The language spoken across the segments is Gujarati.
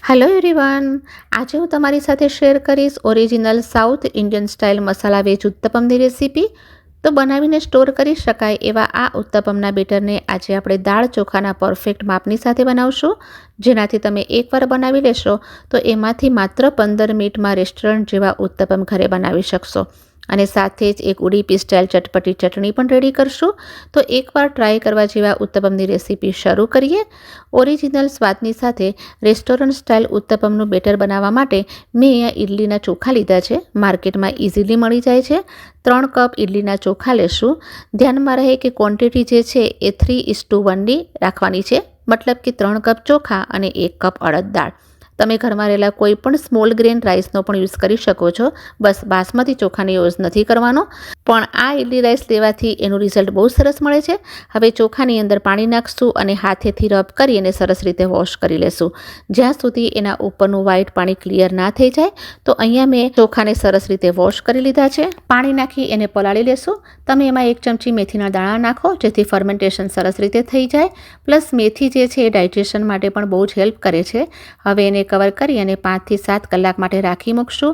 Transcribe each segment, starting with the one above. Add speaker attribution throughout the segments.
Speaker 1: હેલો એવરીવન, આજે હું તમારી સાથે શેર કરીશ ઓરિજિનલ સાઉથ ઇન્ડિયન સ્ટાઇલ મસાલા વેજ ઉત્તપમની રેસીપી. તો બનાવીને સ્ટોર કરી શકાય એવા આ ઉત્તપમના બેટરને આજે આપણે દાળ ચોખાના પરફેક્ટ માપની સાથે બનાવશું, જેનાથી તમે એકવાર બનાવી લેશો તો એમાંથી માત્ર 15 મિનિટમાં રેસ્ટોરન્ટ જેવા ઉત્તપમ ઘરે બનાવી શકશો. અને સાથે જ એક ઉડીપી સ્ટાઇલ ચટપટી ચટણી પણ રેડી કરશું. તો એકવાર ટ્રાય કરવા જેવા ઉત્તપમની રેસીપી શરૂ કરીએ. ઓરિજિનલ સ્વાદની સાથે રેસ્ટોરન્ટ સ્ટાઇલ ઉત્તપમનું બેટર બનાવવા માટે મેં અહીંયા ઇડલીના ચોખા લીધા છે. માર્કેટમાં ઇઝીલી મળી જાય છે. 3 કપ ઇડલીના ચોખા લેશું. ધ્યાનમાં રહે કે ક્વોન્ટિટી જે છે એ 3:1 રાખવાની છે, મતલબ કે 3 કપ ચોખા અને 1 કપ અડદ દાળ. તમે ઘરમાં રહેલા કોઈ પણ સ્મોલ ગ્રેન રાઈસનો પણ યુઝ કરી શકો છો. બસ બાસમતી ચોખાનો યુઝ નથી કરવાનો. પણ આ ઇડલી રાઈસ લેવાથી એનું રિઝલ્ટ બહુ સરસ મળે છે. હવે ચોખાની અંદર પાણી નાખશું અને હાથેથી રબ કરી અને સરસ રીતે વોશ કરી લેશું, જ્યાં સુધી એના ઉપરનું વ્હાઇટ પાણી ક્લિયર ના થઈ જાય. તો અહીંયા મેં ચોખાને સરસ રીતે વોશ કરી લીધા છે. પાણી નાખી એને પલાળી લેશું. તમે એમાં 1 ચમચી મેથીના દાણા નાખો, જેથી ફર્મેન્ટેશન સરસ રીતે થઈ જાય. પ્લસ મેથી જે છે એ ડાયજેશન માટે પણ બહુ જ હેલ્પ કરે છે. હવે એને કવર કરી અને 5 થી 7 કલાક માટે રાખી મૂકશું.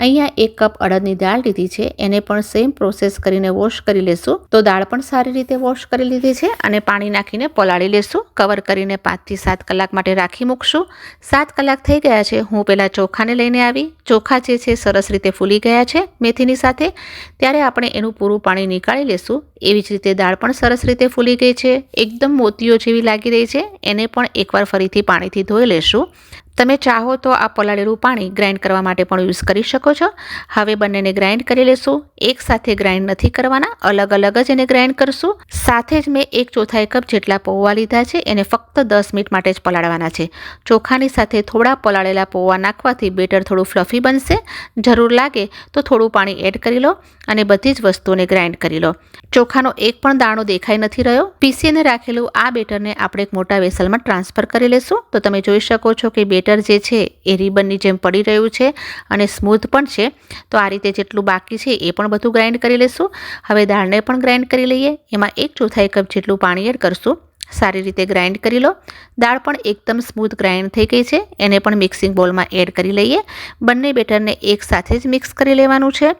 Speaker 1: અહીંયા 1 કપ અડદની દાળ લીધી છે, એને પણ સેમ પ્રોસેસ કરીને વોશ કરી લેશું. તો દાળ પણ સારી રીતે વોશ કરી લીધી છે અને પાણી નાખીને પલાળી લેશું. કવર કરીને 5 થી 7 કલાક માટે રાખી મૂકશું. 7 કલાક થઈ ગયા છે. હું પહેલાં ચોખાને લઈને આવી. ચોખા જે છે સરસ રીતે ફૂલી ગયા છે મેથીની સાથે. ત્યારે આપણે એનું પૂરું પાણી નીકાળી લેશું. એવી જ રીતે દાળ પણ સરસ રીતે ફૂલી ગઈ છે, એકદમ મોતીઓ જેવી લાગી રહી છે. એને પણ એકવાર ફરીથી પાણીથી ધોઈ લેશું. તમે ચાહો તો આ પલાળેલું પાણી ગ્રાઇન્ડ કરવા માટે પણ યુઝ કરી શકો છો. હવે બંનેને ગ્રાઇન્ડ કરી લેશું. એક સાથે ગ્રાઇન્ડ નથી કરવાના, અલગ અલગ જ એને ગ્રાઇન્ડ કરશું. સાથે જ મેં 1/4 કપ જેટલા પૌવા લીધા છે, એને ફક્ત 10 મિનિટ માટે જ પલાળવાના છે. ચોખાની સાથે થોડા પલાળેલા પૌવા નાખવાથી બેટર થોડું ફ્લફી બનશે. જરૂર લાગે તો થોડું પાણી એડ કરી લો અને બધી જ વસ્તુઓને ગ્રાઇન્ડ કરી લો. ચોખાનો એક પણ દાણો દેખાઈ નથી રહ્યો. પીસીને રાખેલું આ બેટરને આપણે એક મોટા વેસલમાં ટ્રાન્સફર કરી લેશું. તો તમે જોઈ શકો છો કે બેટર જે છે એ રિબનની જેમ પડી રહ્યું છે અને સ્મૂથ પણ છે. તો આ રીતે જેટલું બાકી છે એ પણ બધું ગ્રાઇન્ડ કરી લેશું. હવે દાળને પણ ગ્રાઇન્ડ કરી લઈએ. એમાં 1/4 કપ જેટલું પાણી એડ કરશું. સારી રીતે ગ્રાઇન્ડ કરી લો. દાળ પણ એકદમ સ્મૂથ ગ્રાઇન્ડ થઈ ગઈ છે. એને પણ મિક્સિંગ બોલમાં એડ કરી લઈએ. બંને બેટરને એક સાથે જ મિક્સ કરી લેવાનું છે.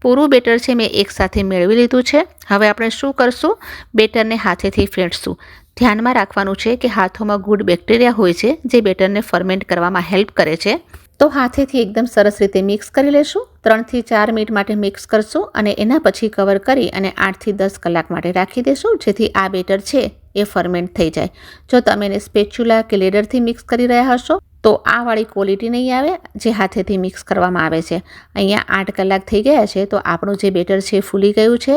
Speaker 1: પૂરું બેટર છે મેં એક સાથે મેળવી લીધું છે. હવે આપણે શું કરશું? બેટરને હાથેથી ફેંટશું. ધ્યાનમાં રાખવાનું છે કે હાથોમાં ગુડ બેક્ટેરિયા હોય છે, જે બેટરને ફર્મેન્ટ કરવામાં હેલ્પ કરે છે. તો હાથેથી એકદમ સરસ રીતે મિક્સ કરી લેશું. 3 થી 4 મિનિટ માટે મિક્સ કરશું અને એના પછી કવર કરી અને 8 થી 10 કલાક માટે રાખી દેશું, જેથી આ બેટર છે એ ફર્મેન્ટ થઈ જાય. જો તમે એને સ્પેચ્યુલા કે લેડરથી મિક્સ કરી રહ્યા હશો તો આ વાળી ક્વોલિટી નહીં આવે જે હાથેથી મિક્સ કરવામાં આવે છે. અહીંયા 8 કલાક થઈ ગયા છે. તો આપણું જે બેટર છે એ ફૂલી ગયું છે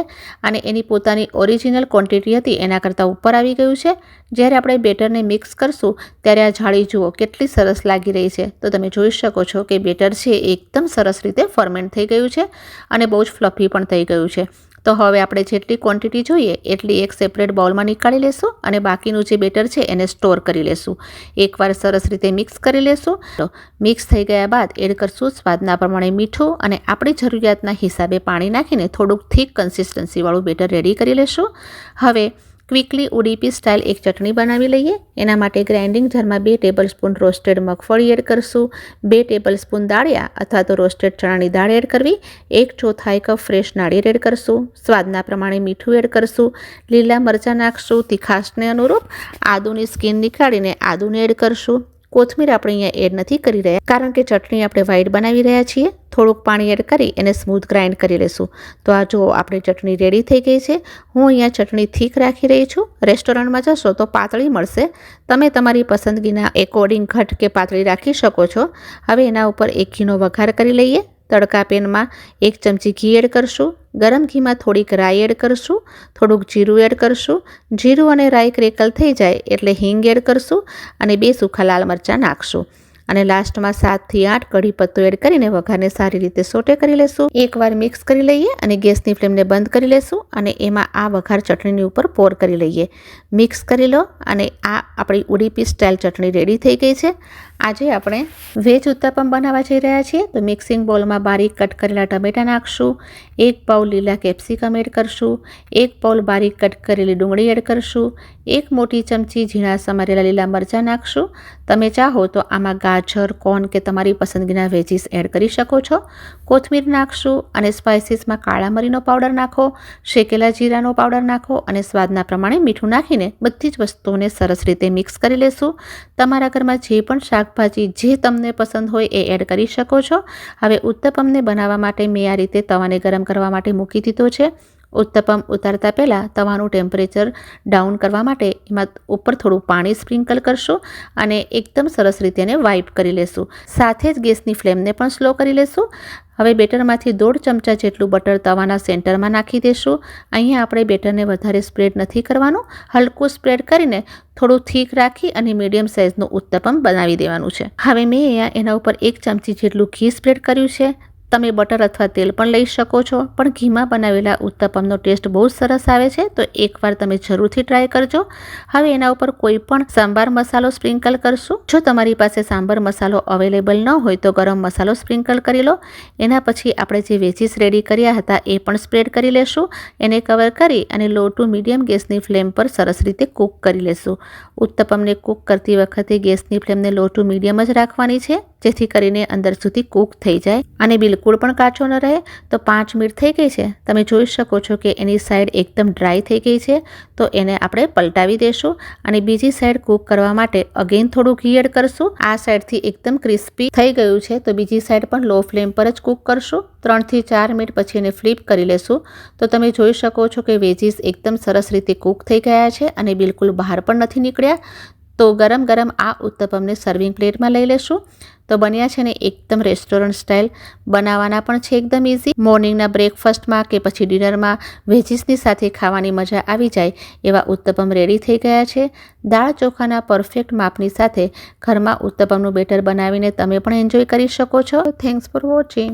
Speaker 1: અને એની પોતાની ઓરિજિનલ ક્વોન્ટિટી હતી એના કરતાં ઉપર આવી ગયું છે. જ્યારે આપણે બેટરને મિક્સ કરશું ત્યારે આ જાળી જુઓ કેટલી સરસ લાગી રહી છે. તો તમે જોઈ શકો છો કે બેટર છે એકદમ સરસ રીતે ફર્મેન્ટ થઈ ગયું છે અને બહુ જ ફ્લફી પણ થઈ ગયું છે. તો હવે આપણે જેટલી ક્વોન્ટિટી જોઈએ એટલી એક સેપરેટ બાઉલમાં નીકાળી લેશું અને બાકીનું જે બેટર છે એને સ્ટોર કરી લેશું. એકવાર સરસ રીતે મિક્સ કરી લેશું. તો મિક્સ થઈ ગયા બાદ એડ કરશું સ્વાદના પ્રમાણે મીઠું અને આપણી જરૂરિયાતના હિસાબે પાણી નાખીને થોડુંક થીક કન્સિસ્ટન્સીવાળું બેટર રેડી કરી લેશું. હવે ક્વિકલી ઉડીપી સ્ટાઇલ એક ચટણી બનાવી લઈએ. એના માટે ગ્રાઇન્ડિંગ જારમાં 2 ટેબલસ્પૂન રોસ્ટેડ મગફળી એડ કરશું. 2 ટેબલસ્પૂન દાળિયા અથવા તો રોસ્ટેડ ચણાની દાળ એડ કરવી. 1/4 કપ ફ્રેશ નાળિયેર એડ કરશું. સ્વાદના પ્રમાણે મીઠું એડ કરશું. લીલા મરચાં નાખશું તીખાશને અનુરૂપ. આદુની સ્કીન નીકાળીને આદુને એડ કરશું. કોથમીર આપણે અહીંયા એડ નથી કરી રહ્યા, કારણ કે ચટણી આપણે વ્હાઈટ બનાવી રહ્યા છીએ. થોડુંક પાણી એડ કરી એને સ્મૂથ ગ્રાઇન્ડ કરી લેશું. તો આ જો આપણી ચટણી રેડી થઈ ગઈ છે. હું અહીંયા ચટણી થીક રાખી રહી છું. રેસ્ટોરન્ટમાં જશો તો પાતળી મળશે. તમે તમારી પસંદગીના એકોર્ડિંગ ઘટ કે પાતળી રાખી શકો છો. હવે એના ઉપર એક ઘીનો વઘાર કરી લઈએ. તડકા પેનમાં 1 ચમચી ઘી એડ કરશું. ગરમ ઘીમાં થોડીક રાઈ એડ કરશું. થોડુંક જીરું એડ કરશું. જીરું અને રાઈ ક્રેકલ થઈ જાય એટલે હિંગ એડ કરશું અને 2 સૂખા લાલ મરચાં નાખશું. અને લાસ્ટમાં 7 થી 8 કઢી પત્તો એડ કરીને વઘારને સારી રીતે સોટે કરી લેશું. એકવાર મિક્સ કરી લઈએ અને ગેસની ફ્લેમને બંધ કરી લેશું અને એમાં આ વઘાર ચટણીની ઉપર પોર કરી લઈએ. મિક્સ કરી લો અને આ આપણી ઉડીપી સ્ટાઇલ ચટણી રેડી થઈ ગઈ છે. આજે આપણે વેજ ઉત્તપમ બનાવવા જઈ રહ્યા છીએ. તો મિક્સિંગ બોલમાં બારીક કટ કરેલા ટમેટાં નાખશું. 1 પાઉલ લીલા કેપ્સિકમ એડ કરશું. 1 પાઉલ બારીક કટ કરેલી ડુંગળી એડ કરશું. 1 મોટી ચમચી ઝીણા સમારેલા લીલા મરચાં નાખશું. તમે ચાહો તો આમાં ગાજર, કોર્ન કે તમારી પસંદગીના વેજીસ એડ કરી શકો છો. કોથમીર નાખશું અને સ્પાઇસીસમાં કાળા મરીનો પાવડર નાખો, શેકેલા જીરાનો પાવડર નાખો અને સ્વાદના પ્રમાણે મીઠું નાખીને બધી જ વસ્તુઓને સરસ રીતે મિક્સ કરી લેશું. તમારા ઘરમાં જે પણ શાકભાજી જે તમને પસંદ હોય એ એડ કરી શકો છો. હવે ઉત્તપમને બનાવવા માટે મેં આ રીતે તવાને ગરમ કરવા માટે મૂકી દીધો છે. ઉત્તપમ ઉતારતા પહેલાં તવાનું ટેમ્પરેચર ડાઉન કરવા માટે એમાં ઉપર થોડું પાણી સ્પ્રિંકલ કરશું અને એકદમ સરસ રીતે એને વાઇપ કરી લેશું. સાથે જ ગેસની ફ્લેમને પણ સ્લો કરી લેશું. હવે બેટરમાંથી 1.5 ચમચા જેટલું બટર તવાના સેન્ટરમાં નાખી દઈશું. અહીંયા આપણે બેટરને વધારે સ્પ્રેડ નથી કરવાનું, હલકું સ્પ્રેડ કરીને થોડું થીક રાખી અને મીડિયમ સાઇઝનું ઉત્તપમ બનાવી દેવાનું છે. હવે મેં અહીંયા એના ઉપર 1 ચમચી જેટલું ઘી સ્પ્રેડ કર્યું છે. તમે બટર અથવા તેલ પણ લઈ શકો છો, પણ ઘીમાં બનાવેલા ઉત્તપમનો ટેસ્ટ બહુ સરસ આવે છે, તો એકવાર તમે જરૂરથી ટ્રાય કરજો. હવે એના ઉપર કોઈ પણ સાંભાર મસાલો સ્પ્રિંકલ કરશું. જો તમારી પાસે સાંભાર મસાલો અવેલેબલ ન હોય તો ગરમ મસાલો સ્પ્રિંકલ કરી લો. એના પછી આપણે જે વેજીસ રેડી કર્યા હતા એ પણ સ્પ્રેડ કરી લેશું. એને કવર કરી અને લો ટુ મીડિયમ ગેસની ફ્લેમ પર સરસ રીતે કૂક કરી લેશું. ઉત્તપમને કૂક કરતી વખતે ગેસની ફ્લેમને લો ટુ મીડિયમ જ રાખવાની છે, જેથી કરીને અંદર સુધી કૂક થઈ જાય અને બિલકુલ પણ કાચો ન રહે. તો 5 મિનિટ થઈ ગઈ છે. તમે જોઈ શકો છો કે એની સાઈડ એકદમ ડ્રાય થઈ ગઈ છે, તો એને આપણે પલટાવી દઈશું અને બીજી સાઈડ કૂક કરવા માટે અગેન થોડું ઘી એડ કરશું. આ સાઈડથી એકદમ ક્રિસ્પી થઈ ગયું છે, તો બીજી સાઈડ પણ લો ફ્લેમ પર જ કૂક કરશું. 3 થી 4 મિનિટ પછી એને ફ્લિપ કરી લેશું. તો તમે જોઈ શકો છો કે વેજીસ એકદમ સરસ રીતે કૂક થઈ ગયા છે અને બિલકુલ બહાર પણ નથી નીકળ્યા. તો ગરમ ગરમ આ ઉત્તપમને સર્વિંગ પ્લેટમાં લઈ લેશું. તો બન્યા છે ને એકદમ રેસ્ટોરન્ટ સ્ટાઇલ. બનાવવાના પણ છે એકદમ ઇઝી. મોર્નિંગના બ્રેકફાસ્ટમાં કે પછી ડિનરમાં વેજીસની સાથે ખાવાની મજા આવી જાય એવા ઉત્તપમ રેડી થઈ ગયા છે. દાળ ચોખાના પરફેક્ટ માપની સાથે ઘરમાં ઉત્તપમનું બેટર બનાવીને તમે પણ એન્જોય કરી શકો છો. Thanks for watching.